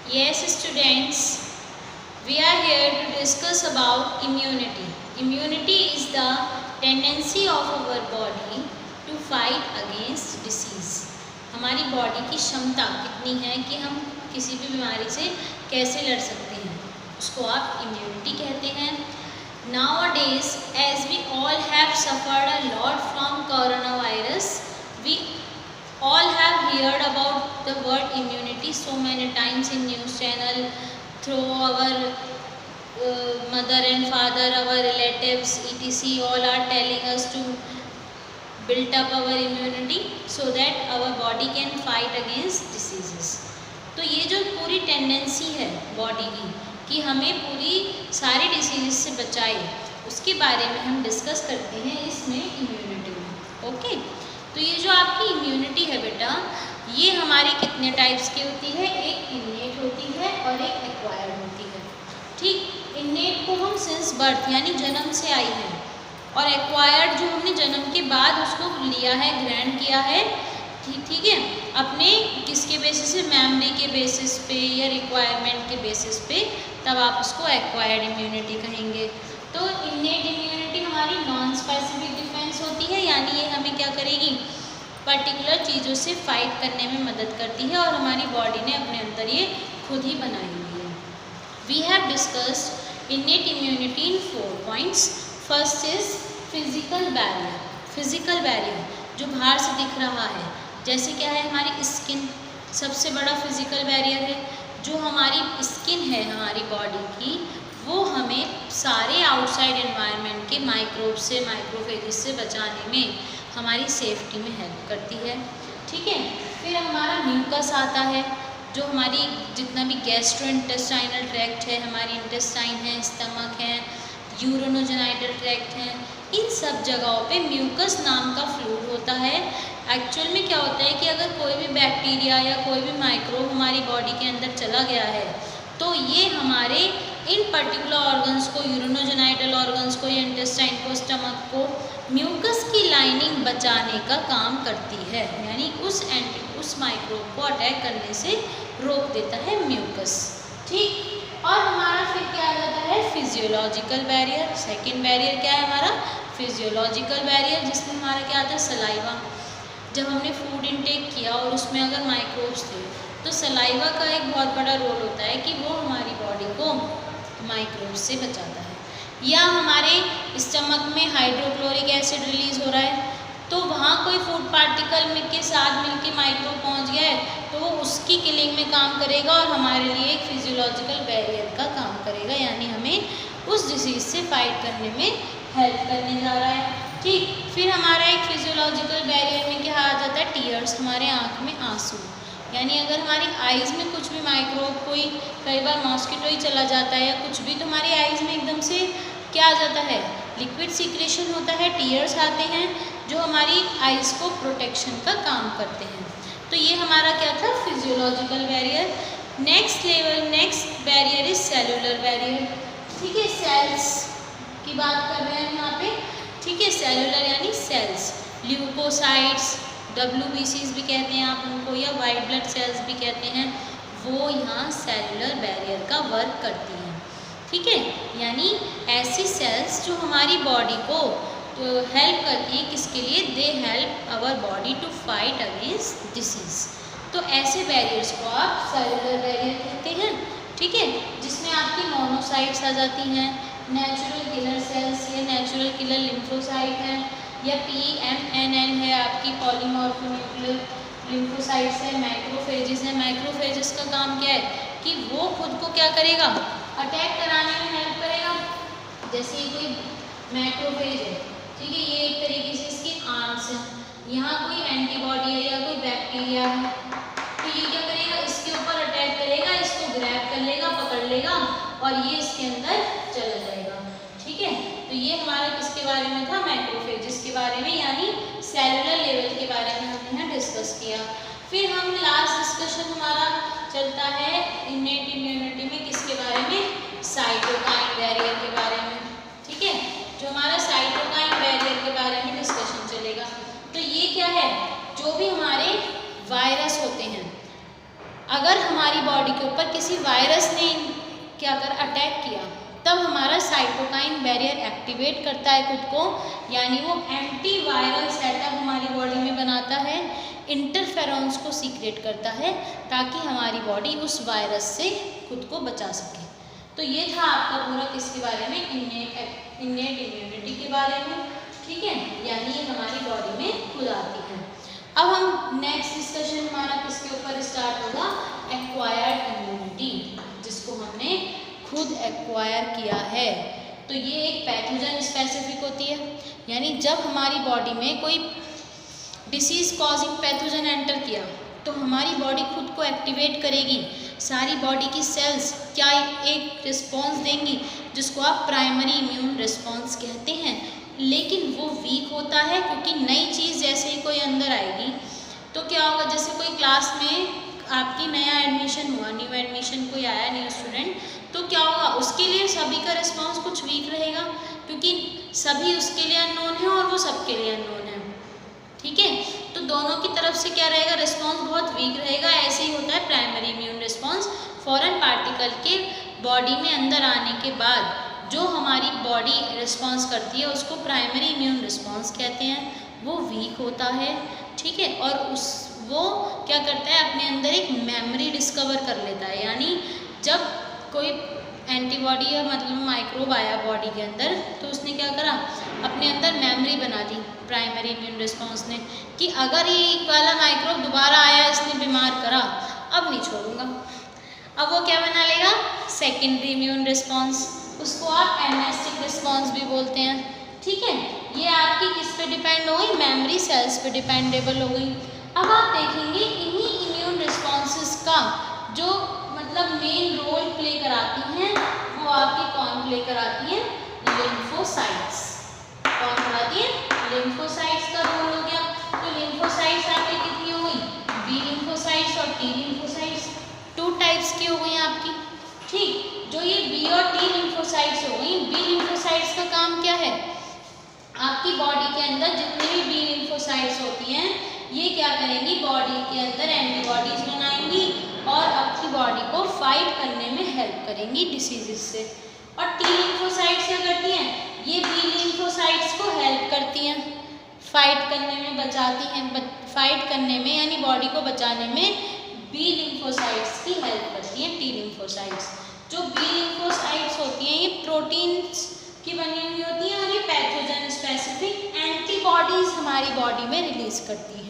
Yes, students, we are here to discuss about immunity. Immunity is the tendency of our body to fight against disease. हमारी body की क्षमता कितनी है कि हम किसी भी बीमारी से कैसे लड़ सकते हैं, उसको आप इम्यूनिटी कहते हैं. Nowadays, as we all have suffered a lot from coronavirus, we all have heard about the word immunity so many times in news channel, through our mother and father, our relatives, etc. all are telling us to build up our immunity so that our body can fight against diseases. तो ये जो पूरी tendency है body की कि हमें पूरी सारी डिसीज़ से बचाए, उसके बारे में हम डिस्कस करते हैं इसमें इम्यूनिटी में. ओके, तो ये जो आपकी इम्यूनिटी है बेटा, ये हमारी कितने टाइप्स की होती है? एक इन्नेट होती है और एक एक्वायर्ड होती है. ठीक, इन्नेट को हम सिंस बर्थ यानी जन्म से आई है, और एक्वायर्ड जो हमने जन्म के बाद उसको लिया है, ग्रहण किया है. ठीक है, अपने किसके बेसिस पे? मेमोरी के बेसिस पे या रिक्वायरमेंट के बेसिस पे, तब आप उसको एक्वायर्ड इम्यूनिटी कहेंगे. तो इन्नेट इम्यूनिटी हमारी नॉन स्पेसिफिक डिफेंस होती है, यानी ये हमें क्या करेगी? पर्टिकुलर चीज़ों से फाइट करने में मदद करती है, और हमारी बॉडी ने अपने अंदर ये खुद ही बनाई हुई है. We have discussed innate immunity in 4 points. First is physical barrier. Physical barrier जो बाहर से दिख रहा है, जैसे क्या है? हमारी स्किन सबसे बड़ा फिजिकल बैरियर है. जो हमारी स्किन है हमारी बॉडी की, वो हमें सारे आउटसाइड एनवायरनमेंट के माइक्रोब से, माइक्रोफेजेस से बचाने में, हमारी सेफ्टी में हेल्प करती है. ठीक है, फिर हमारा म्यूकस आता है, जो हमारी जितना भी गैस्ट्रो इंटेस्टाइनल ट्रैक्ट है, हमारी इंटेस्टाइन है, स्टमक है, यूरोनोजेनाइटल ट्रैक्ट है, इन सब जगहों पे म्यूकस नाम का फ्लूइड होता है. एक्चुअल में क्या होता है कि अगर कोई भी बैक्टीरिया या कोई भी माइक्रोब हमारी बॉडी के अंदर चला गया है, तो ये हमारे इन पर्टिकुलर ऑर्गन्स को, यूरोनोजेनाइटल ऑर्गन्स को या इंटेस्टाइन को, स्टमक को, म्यूकस की लाइनिंग बचाने का काम करती है, यानी उस माइक्रोब को अटैक करने से रोक देता है म्यूकस. ठीक, और हमारा फिर क्या आ जाता है? Physiological barrier. सेकेंड बैरियर क्या है हमारा? फिजियोलॉजिकल बैरियर, जिसमें हमारा क्या आता है? सलाइवा. जब हमने फूड इनटेक किया और उसमें अगर माइक्रोब्स थे, तो सलाइवा का एक बहुत बड़ा रोल होता है कि वो हमारी बॉडी को माइक्रोब्स से बचाता है. या हमारे स्टमक में हाइड्रोक्लोरिक एसिड रिलीज हो रहा है, तो वहाँ कोई फूड पार्टिकल के साथ मिलके माइक्रोब पहुँच गया है, तो वो उसकी किलिंग में काम करेगा और हमारे लिए एक फिजियोलॉजिकल बैरियर का काम करेगा, यानी हमें उस डिसीज़ से फाइट करने में हेल्प करने जा रहा है. ठीक, फिर हमारा एक फिजियोलॉजिकल बैरियर में क्या आ जाता है? टीयर्स, हमारे आँख में आंसू. यानी अगर हमारी आइज़ में कुछ भी माइक्रोब, कोई कई बार मॉस्किटो ही चला जाता है या कुछ भी, तो हमारी आइज़ में एकदम से क्या आ जाता है? लिक्विड सीक्रेशन होता है, टीयर्स आते हैं, जो हमारी आइज़ को प्रोटेक्शन का काम करते हैं. तो ये हमारा क्या था? Physiological barrier. Next barrier is cellular barrier. ठीक है, सेल्स की बात कर रहे हैं यहाँ पे. ठीक है, सेलुलर यानी सेल्स, ल्यूकोसाइट्स, WBCs भी कहते हैं आप उनको, या वाइट ब्लड सेल्स भी कहते हैं, वो यहाँ सेलुलर बैरियर का वर्क करती हैं. ठीक है, यानी ऐसी सेल्स जो हमारी बॉडी को हेल्प करती हैं, किसके लिए? They help our body to fight against disease. तो ऐसे बैरियर्स को आप सेलुलर बैरियर कहते हैं. ठीक है, जिसमें आपकी मोनोसाइट्स आ जाती हैं, नेचुरल किलर सेल्स या नेचुरल किलर लिम्फोसाइट हैं, या PMNN है आपकी पॉलीमॉर्फोन्यूक्लियर लिम्फोसाइट्स है, मैक्रोफेजेस है. मैक्रोफेजेस का काम क्या है? कि वो खुद को क्या करेगा? अटैक कराने में हेल्प करेगा. जैसे ये कोई मैक्रोफेज है, ठीक है, ये एक तरीके से इसकी आर्म्स है, यहाँ कोई एंटीबॉडी है या कोई बैक्टीरिया है, तो ये क्या करेगा? इसके ऊपर अटैक करेगा, इसको ग्रैब कर लेगा, पकड़ लेगा, और ये इसके अंदर चला जाएगा. ठीक है, तो ये हमारा किसके बारे में था? मैक्रोफेजेस के बारे में, यानी सेलुलर लेवल के बारे में हमने यहाँ डिस्कस किया. फिर हम लास्ट डिस्कशन हमारा चलता है इन्नेट इम्यूनिटी में किसके बारे में? साइटोकाइन बैरियर के बारे में. ठीक है, जो हमारा साइटोकाइन बैरियर के बारे में डिस्कशन चलेगा. तो ये क्या है? जो भी हमारे वायरस होते हैं, अगर हमारी बॉडी के ऊपर किसी वायरस ने क्या कर अटैक किया, तब हमारा साइटोकाइन बैरियर एक्टिवेट करता है खुद को, यानी वो एंटीवायरल सेटअप हमारी बॉडी में बनाता है, इंटरफेरॉन्स को सीक्रेट करता है ताकि हमारी बॉडी उस वायरस से खुद को बचा सके। तो ये था आपका पूरा किसके बारे में, इन्नेट इम्यूनिटी के बारे में, ठीक है, यानी ये हमारी बॉडी में खुद आती है। अब हम नेक्स्ट डिस्कशन हमारा किसके ऊपर स्टार्ट होगा, एक्वायर्ड इम्यूनिटी, जिसको हमने खुद एक्वायर किया है। तो ये एक पैथोजन स्पेसिफिक होती है, यानी जब हमारी बॉडी में कोई डिसीज कॉजिंग पैथोजन एंटर किया तो हमारी बॉडी खुद को एक्टिवेट करेगी, सारी बॉडी की सेल्स क्या एक रिस्पॉन्स देंगी जिसको आप प्राइमरी इम्यून रिस्पॉन्स कहते हैं, लेकिन वो वीक होता है क्योंकि नई चीज़ जैसे ही कोई अंदर आएगी तो क्या होगा, जैसे कोई क्लास में आपकी नया एडमिशन हुआ, न्यू एडमिशन कोई आया न्यू स्टूडेंट, तो क्या होगा, उसके लिए सभी का रिस्पॉन्स कुछ वीक रहेगा क्योंकि सभी उसके लिए अननोन है और वो सबके लिए अननोन है, ठीक है। तो दोनों की तरफ से क्या रहेगा, रिस्पॉन्स बहुत वीक रहेगा। ऐसे ही होता है primary immune response, foreign particle के बॉडी में अंदर आने के बाद जो हमारी बॉडी रिस्पॉन्स करती है उसको प्राइमरी इम्यून रिस्पॉन्स कहते हैं, वो वीक होता है, ठीक है। और वो क्या करता है, अपने अंदर एक मेमोरी डिस्कवर कर लेता है, यानी जब कोई एंटीबॉडी या मतलब माइक्रोब आया बॉडी के अंदर तो उसने क्या करा, अपने अंदर मेमोरी बना दी प्राइमरी इम्यून रिस्पॉन्स ने कि अगर ये वाला माइक्रोब दोबारा आया, इसने बीमार करा, अब नहीं छोड़ूंगा। अब वो क्या बना लेगा, सेकेंडरी इम्यून रिस्पॉन्स, उसको आप एमनेस्टिक रिस्पॉन्स भी बोलते हैं, ठीक है। ये आपकी किस पे डिपेंड हो गई, मेमोरी सेल्स पे डिपेंडेबल हो गई। अब आप देखेंगे इन्हीं इम्यून रिस्पॉन्सेस का जो मतलब मेन रोल प्ले कराती हैं वो आपकी कौन प्ले कराती हैं, लिम्फोसाइट्स। कौन कराती है, लिम्फोसाइट्स का रोल हो गया। तो लिम्फोसाइट्स आपकी कितनी हो गई, बी लिम्फोसाइट्स और टी लिम्फोसाइट्स, 2 टाइप्स की हो गई आपकी, ठीक। जो ये बी और टी लिम्फोसाइट्स हो गई, बी लिम्फोसाइट्स का काम क्या है, आपकी बॉडी के अंदर जितनी भी बी लिम्फोसाइट्स होती हैं ये क्या करेंगी, बॉडी के अंदर एंटीबॉडीज बनाएंगी और आपकी बॉडी को फाइट करने में हेल्प करेंगी डिसीजेस से। और टी लिम्फोसाइट्स क्या करती हैं, ये बी लिम्फोसाइट्स को हेल्प करती हैं, फाइट करने में बचाती हैं, फाइट करने में यानी बॉडी को बचाने में बी लिम्फोसाइट्स की हेल्प करती हैं टी लिम्फोसाइट्स। जो बी लिम्फोसाइट्स होती हैं ये प्रोटीन्स की बनी हुई होती हैं और ये पैथोजन स्पेसिफिक एंटीबॉडीज हमारी बॉडी में रिलीज करती हैं।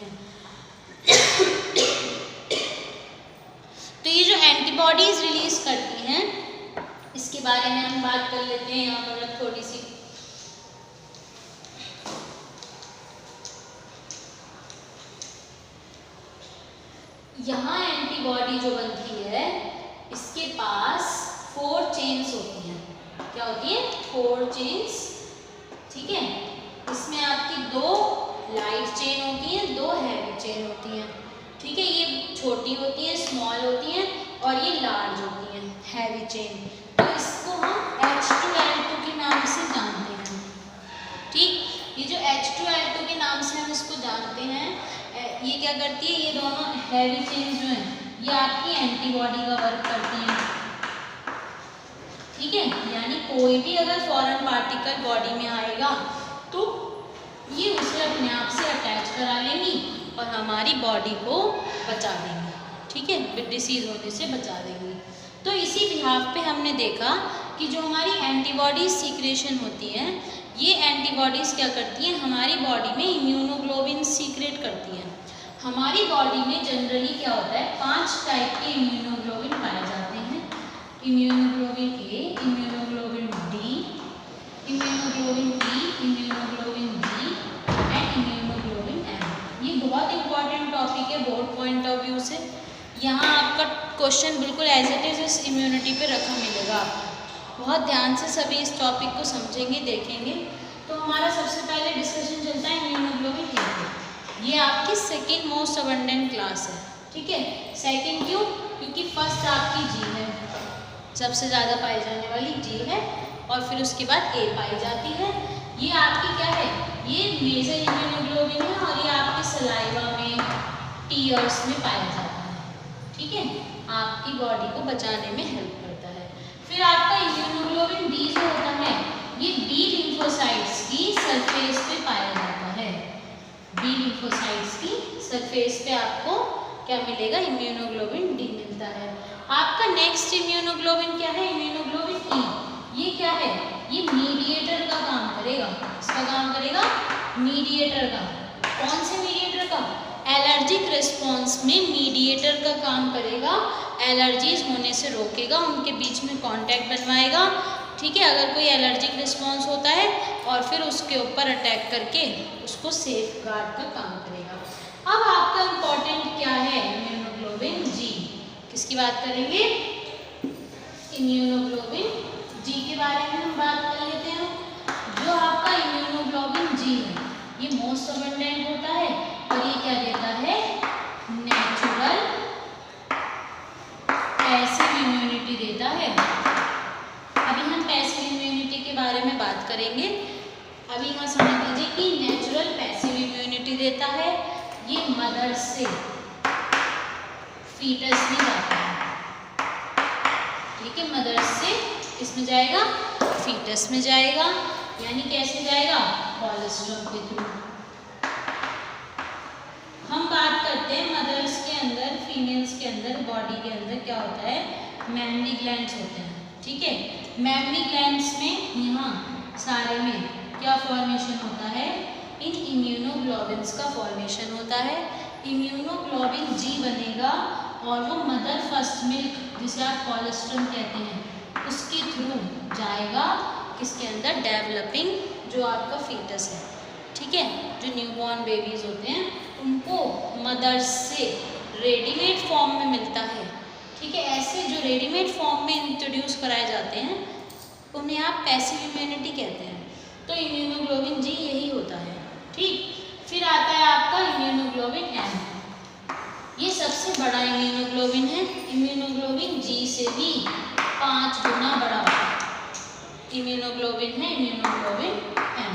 तो ये जो एंटीबॉडीज रिलीज करती हैं इसके बारे में हम बात कर लेते हैं यहाँ पर थोड़ी सी। यहाँ एंटीबॉडी जो बनती है इसके पास 4 चेन्स होती हैं। क्या होती है, 4 चेन्स, ठीक है। इसमें आपकी 2 लाइट चेन होती हैं, 2 हैवी चेन होती हैं, ठीक है। ये छोटी होती हैं, स्मॉल होती हैं और ये लार्ज होती हैं, हैवी चेन। तो इसको हम H2L2 के नाम से जानते हैं, ठीक। ये जो H2L2 के नाम से हम इसको जानते हैं, ये क्या करती है, ये दोनों हैवी चेन जो हैं ये आपकी एंटीबॉडी का वर्क करती हैं, ठीक है। यानी कोई भी अगर फॉरेन पार्टिकल बॉडी में आएगा तो ये उसे अपने आप से अटैच करा लेंगी और हमारी बॉडी को बचा देंगी, ठीक है, डिसीज होने से बचा देंगी। तो इसी बिहाफ पे हमने देखा कि जो हमारी एंटीबॉडीज सीक्रेशन होती है ये एंटीबॉडीज क्या करती हैं, हमारी बॉडी में इम्यूनोग्लोबिन सीक्रेट करती हैं। हमारी बॉडी में जनरली क्या होता है, 5 टाइप के इम्यूनोग्लोबिन पाए जाते हैं, immunoglobin A, immunoglobin D, immunoglobin E, immunoglobin B and immunoglobin M. ये बहुत इंपॉर्टेंट टॉपिक है बोर्ड पॉइंट ऑफ व्यू से। यहाँ आपका क्वेश्चन बिल्कुल एज इट इज इस इम्यूनिटी पे रखा मिलेगा आपको। बहुत ध्यान से सभी इस टॉपिक को समझेंगे, देखेंगे। तो हमारा सबसे पहले डिस्कशन चलता है इम्यूनोग्लोबिन ए पे। ये आपकी सेकेंड मोस्ट अबंडेंट क्लास है, ठीक है। सेकेंड क्यों, क्योंकि फर्स्ट आपकी जी है, सबसे ज़्यादा पाई जाने वाली जी है और फिर उसके बाद ए पाई जाती है। ये आपकी क्या है, ये मेजर इम्यूनोग्लोबिन है और ये आपके सलाइवा में, टीयर्स में पाया जाता है, ठीक है। आपकी बॉडी को बचाने में हेल्प करता है। फिर आपका इम्यूनोग्लोबिन डी जो होता है ये बी लिम्फोसाइट्स की सरफेस पे पाया जाता है। बी लिम्फोसाइट्स की सरफेस पे आपको क्या मिलेगा? इम्यूनोग्लोबिन डी मिलता है। आपका नेक्स्ट इम्यूनोग्लोबिन क्या है? इम्यूनोग्लोबिन ई। ये क्या है? ये मीडिएटर का काम करेगा। इसका काम करेगा मीडिएटर का। कौन से मीडिएटर का? एलर्जिक रिस्पॉन्स में मीडिएटर का काम करेगा। एलर्जीज होने से रोकेगा, उनके बीच में कांटेक्ट बनवाएगा। ठीक है, अगर कोई एलर्जिक रिस्पॉन्स होता है और फिर उसके ऊपर अटैक करके उसको सेफ गार्ड का काम करेगा। अब आपका इम्पोर्टेंट क्या है? इम्यूनोग्लोबिन जी। किसकी बात करेंगे? इम्यूनोग्लोबिन जी के बारे में हम बात कर लेते हैं। जो आपका इम्यूनोग्लोबिन जी है ये मोस्ट अबंडेंट होता है और ये क्या देता है? नेचुरल पैसिव इम्यूनिटी देता है। अभी हम पैसिव इम्यूनिटी के बारे में बात करेंगे। अभी यहाँ समझ लीजिए कि नेचुरल पैसिव इम्यूनिटी देता है, ये मदर से फीटस में जाता है। ठीक है, मदर से किसमें जाएगा? फीटस में जाएगा। यानी कैसे जाएगा? कोलेस्ट्रॉम के थ्रू। हम बात करते हैं मदर्स के अंदर, फीमेल्स के अंदर, बॉडी के अंदर क्या होता है? मैमरी ग्लैंड्स होते हैं। ठीक है, मैमरी ग्लैंड्स में यहाँ सारे में क्या फॉर्मेशन होता है? इन इम्यूनोग्लोबिन्स का फॉर्मेशन होता है। इम्यूनोग्लोबिन जी बनेगा और वो मदर फर्स्ट मिल्क जिसे आप कोलेस्ट्रॉम कहते हैं उसके थ्रू जाएगा किसके अंदर? डेवलपिंग जो आपका फीटस है। ठीक है, जो न्यूबॉर्न बेबीज होते हैं उनको मदर से रेडीमेड फॉर्म में मिलता है। ठीक है, ऐसे जो रेडीमेड फॉर्म में इंट्रोड्यूस कराए जाते हैं उन्हें आप पैसिव इम्यूनिटी कहते हैं। तो इम्यूनोग्लोबिन जी यही होता है। ठीक, फिर आता है आपका इम्यूनोग्लोबिन एम। ये सबसे बड़ा इम्यूनोग्लोबिन है। इम्यूनोग्लोबिन जी से भी 5 गुना बड़ा इम्यूनोग्लोबिन है इम्यूनोग्लोबिन एम।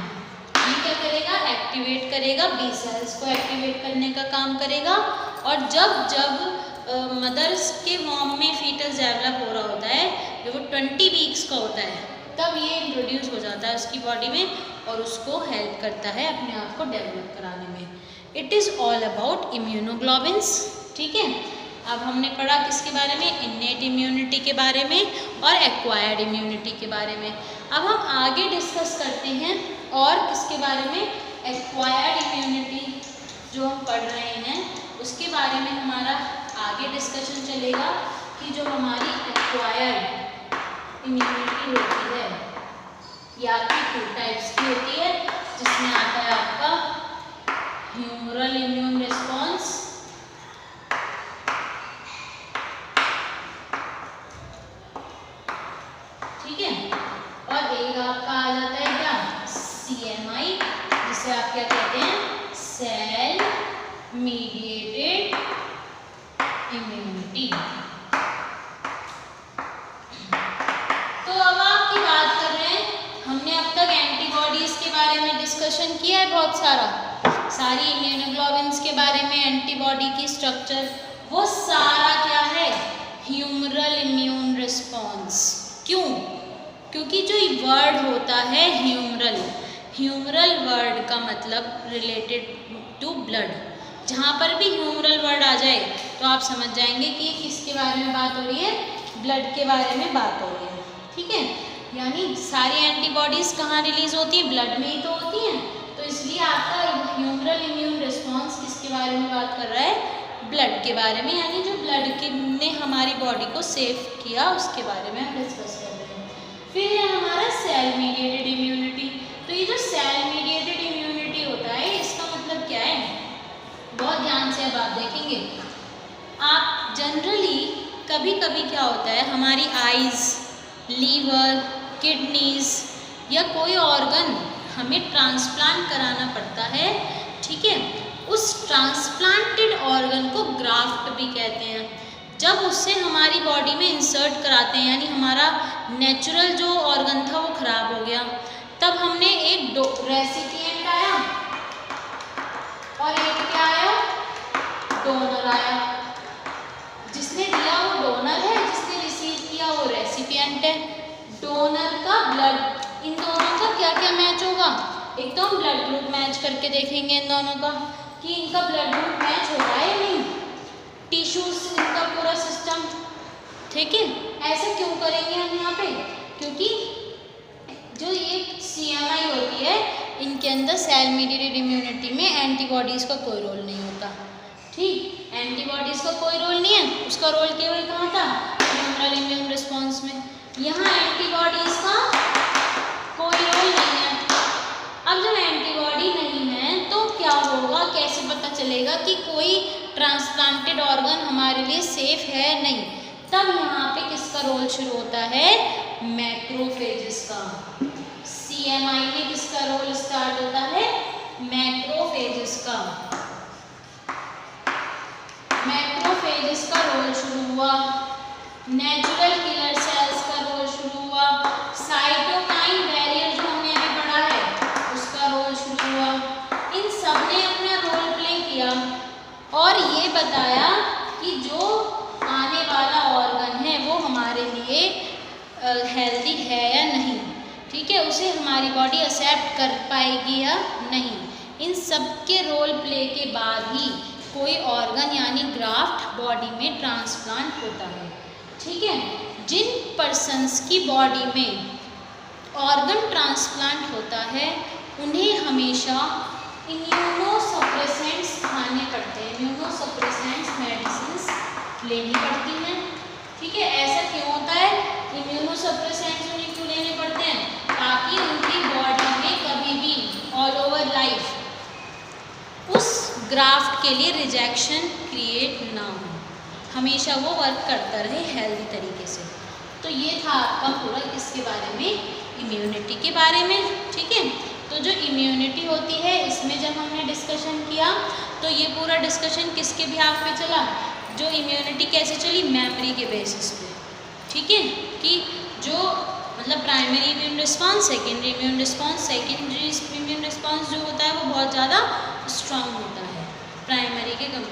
ये क्या करेगा? एक्टिवेट करेगा, बी सेल्स को एक्टिवेट करने का काम करेगा। और जब मदर्स के वॉर्म में फीटस डेवलप हो रहा होता है, जब वो 20 वीक्स का होता है तब ये इंट्रोड्यूस हो जाता है उसकी बॉडी में और उसको हेल्प करता है अपने आप को डेवलप कराने में। It is all about immunoglobins. ठीक है, अब हमने पढ़ा किसके बारे में? इन्नेट इम्यूनिटी के बारे में और एक्वायर्ड इम्यूनिटी के बारे में। अब हम आगे डिस्कस करते हैं और किसके बारे में? एक्वायर्ड इम्यूनिटी जो हम पढ़ रहे हैं उसके बारे में हमारा आगे डिस्कशन चलेगा कि जो हमारी एक्वायर्ड इम्यूनिटी होती है ये आपकी 2 टाइप्स की होती है, जिसमें आता है आपका ह्यूमरल इम्यून रिस्पॉन्स ठीक है, और एक आपका आ जाता है क्या? CMI, जिसे आप क्या कहते हैं? Cell mediated immunity. तो अब आपकी बात कर रहे हैं, हमने अब तक एंटीबॉडीज के बारे में डिस्कशन किया है बहुत सारी इम्यूनोग्लोबिन्स के बारे में, एंटीबॉडी की स्ट्रक्चर, वो सारा क्या है? Humoral immune response. क्यों? क्योंकि जो वर्ड होता है ह्यूमरल वर्ड का मतलब रिलेटेड टू ब्लड। जहाँ पर भी ह्यूमरल वर्ड आ जाए तो आप समझ जाएंगे कि ये किसके बारे में बात हो रही है? ब्लड के बारे में बात हो रही है। ठीक है, यानी सारी एंटीबॉडीज़ कहाँ रिलीज होती हैं? ब्लड में ही तो होती हैं। तो इसलिए आपका ह्यूमरल इम्यून रिस्पॉन्स किसके बारे में बात कर रहा है? ब्लड के बारे में, यानी जो ब्लड के ने हमारी बॉडी को सेफ किया उसके बारे में हम डिस्कस कर रहे हैं। फिर है हमारा सेल मीडिएटेड इम्यूनिटी। तो ये जो सेल मीडिएटेड इम्यूनिटी होता है इसका मतलब क्या है? बहुत ध्यान से अब आप देखेंगे। आप जनरली कभी कभी क्या होता है, हमारी आइज़, लीवर, किडनीज़ या कोई ऑर्गन हमें ट्रांसप्लांट कराना पड़ता है। ठीक है, उस ट्रांसप्लांटेड ऑर्गन को ग्राफ्ट भी कहते हैं। जब उससे हमारी बॉडी में इंसर्ट कराते हैं, यानी हमारा नेचुरल जो ऑर्गन था वो खराब हो गया, तब हमने एक रेसिपिएंट आया और एक क्या आया? डोनर आया। जिसने दिया वो रेसिपिएंट है, डोनर का ब्लड, इन दोनों का क्या क्या मैच होगा, एक तो हम ब्लड ग्रुप मैच करके देखेंगे इन दोनों का कि इनका ब्लड ग्रुप मैच हो रहा है या नहीं, टिश्यूज इनका पूरा सिस्टम, ठीक है। ऐसा क्यों करेंगे हम यहाँ पे, क्योंकि जो ये CMI होती है इनके अंदर सेल मीडिएटेड इम्यूनिटी में एंटीबॉडीज़ का कोई रोल नहीं होता, ठीक, एंटीबॉडीज़ का कोई रोल नहीं है, उसका रोल केवल कहाँ था, ह्यूमरल इम्यून रिस्पॉन्स में। यहाँ एंटीबॉडीज़ का कोई रोल नहीं है। अब जब एंटीबॉडी नहीं है तो क्या होगा, कैसे पता चलेगा कि कोई ट्रांसप्लांटेड ऑर्गन हमारे लिए सेफ है नहीं, तब यहाँ पे किसका रोल शुरू होता है, मैक्रोफेजेस का। CMI में किसका रोल स्टार्ट होता है, मैक्रोफेजेस का। मैक्रोफेजेस का रोल शुरू हुआ, नेचुरल किलर सेल्स का रोल शुरू हुआ, साइटोकाइन बैरियर जो हमने अभी पढ़ा है उसका रोल शुरू हुआ। इन सब ने अपना रोल प्ले किया और ये बताया कि जो आने वाला ऑर्गन है वो हमारे लिए हेल्दी है या नहीं, ठीक है, उसे हमारी बॉडी एक्सेप्ट कर पाएगी या नहीं। इन सब के रोल प्ले के बाद ही कोई ऑर्गन यानी ग्राफ्ट बॉडी में ट्रांसप्लांट होता है, ठीक है। जिन पर्सन्स की बॉडी में ऑर्गन ट्रांसप्लांट होता है उन्हें हमेशा इम्यूनोसप्रेसेंट्स खाने पड़ते हैं, इम्यूनोसप्रेसेंट्स मेडिसिन लेनी पड़ती हैं, ठीक है। ऐसा क्यों होता है, इम्यूनोसप्रेसेंट्स उन्हें क्यों लेने पड़ते हैं, ताकि उनकी बॉडी में कभी भी ऑल ओवर लाइफ उस ग्राफ्ट के लिए रिजेक्शन क्रिएट ना हो, हमेशा वो वर्क करता रहे हेल्दी तरीके से। तो ये था आपका पूरा इसके बारे में, इम्यूनिटी के बारे में, ठीक है। तो जो इम्यूनिटी होती है इसमें जब हमने डिस्कशन किया तो ये पूरा डिस्कशन किसके बिहाफ पे चला, जो इम्यूनिटी कैसे चली, मेमोरी के बेसिस पे, ठीक है, कि जो मतलब primary immune response, secondary immune response, secondary immune response जो होता है वो बहुत ज़्यादा स्ट्रांग होता है प्राइमरी के कंपेरिजन।